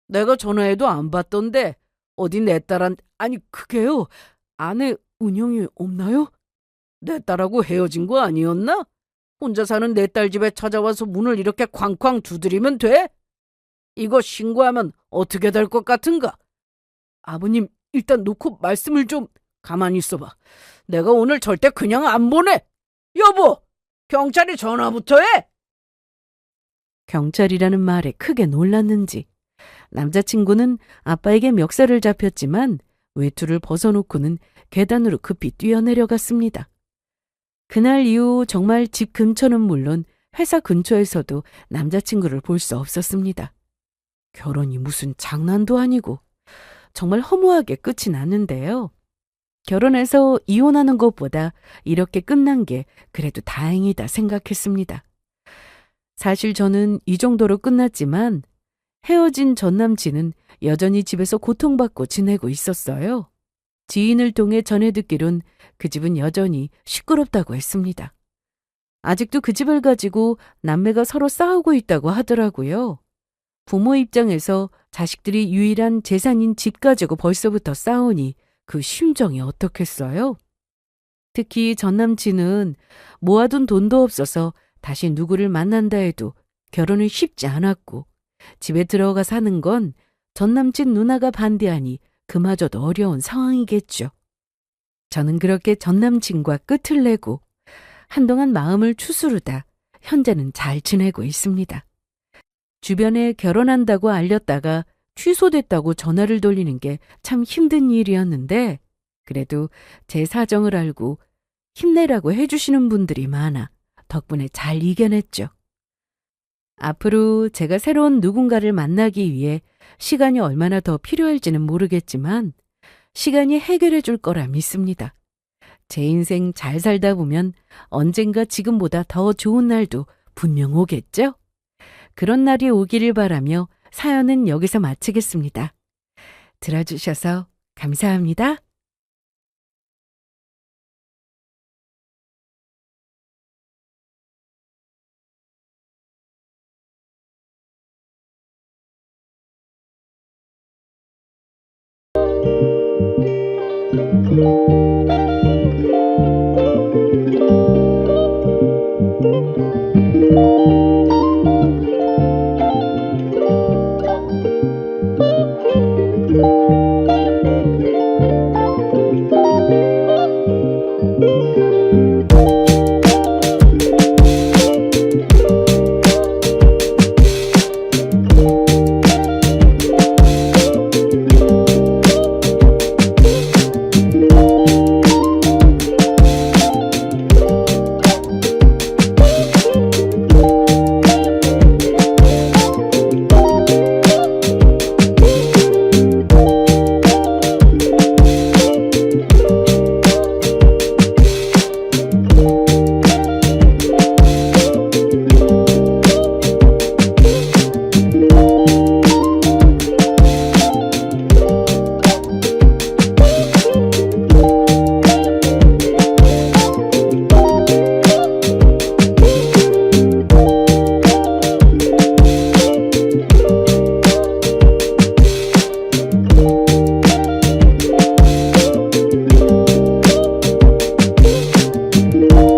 내가 전화해도 안 받던데 어디 내 딸한테... 아니 그게요. 아내 은영이 없나요? 내 딸하고 헤어진 거 아니었나? 혼자 사는 내 딸 집에 찾아와서 문을 이렇게 쾅쾅 두드리면 돼? 이거 신고하면 어떻게 될 것 같은가? 아버님, 일단 놓고 말씀을 좀 가만히 있어봐. 내가 오늘 절대 그냥 안 보내. 여보, 경찰에 전화부터 해. 경찰이라는 말에 크게 놀랐는지 남자친구는 아빠에게 멱살을 잡혔지만 외투를 벗어놓고는 계단으로 급히 뛰어내려갔습니다. 그날 이후 정말 집 근처는 물론 회사 근처에서도 남자친구를 볼 수 없었습니다. 결혼이 무슨 장난도 아니고 정말 허무하게 끝이 났는데요. 결혼해서 이혼하는 것보다 이렇게 끝난 게 그래도 다행이다 생각했습니다. 사실 저는 이 정도로 끝났지만 헤어진 전 남친은 여전히 집에서 고통받고 지내고 있었어요. 지인을 통해 전해 듣기론 그 집은 여전히 시끄럽다고 했습니다. 아직도 그 집을 가지고 남매가 서로 싸우고 있다고 하더라고요. 부모 입장에서 자식들이 유일한 재산인 집 가지고 벌써부터 싸우니 그 심정이 어떻겠어요? 특히 전 남친은 모아둔 돈도 없어서 다시 누구를 만난다 해도 결혼은 쉽지 않았고 집에 들어가 사는 건 전 남친 누나가 반대하니 그마저도 어려운 상황이겠죠. 저는 그렇게 전 남친과 끝을 내고 한동안 마음을 추스르다 현재는 잘 지내고 있습니다. 주변에 결혼한다고 알렸다가 취소됐다고 전화를 돌리는 게 참 힘든 일이었는데 그래도 제 사정을 알고 힘내라고 해주시는 분들이 많아 덕분에 잘 이겨냈죠. 앞으로 제가 새로운 누군가를 만나기 위해 시간이 얼마나 더 필요할지는 모르겠지만 시간이 해결해 줄 거라 믿습니다. 제 인생 잘 살다 보면 언젠가 지금보다 더 좋은 날도 분명 오겠죠? 그런 날이 오기를 바라며 사연은 여기서 마치겠습니다. 들어주셔서 감사합니다.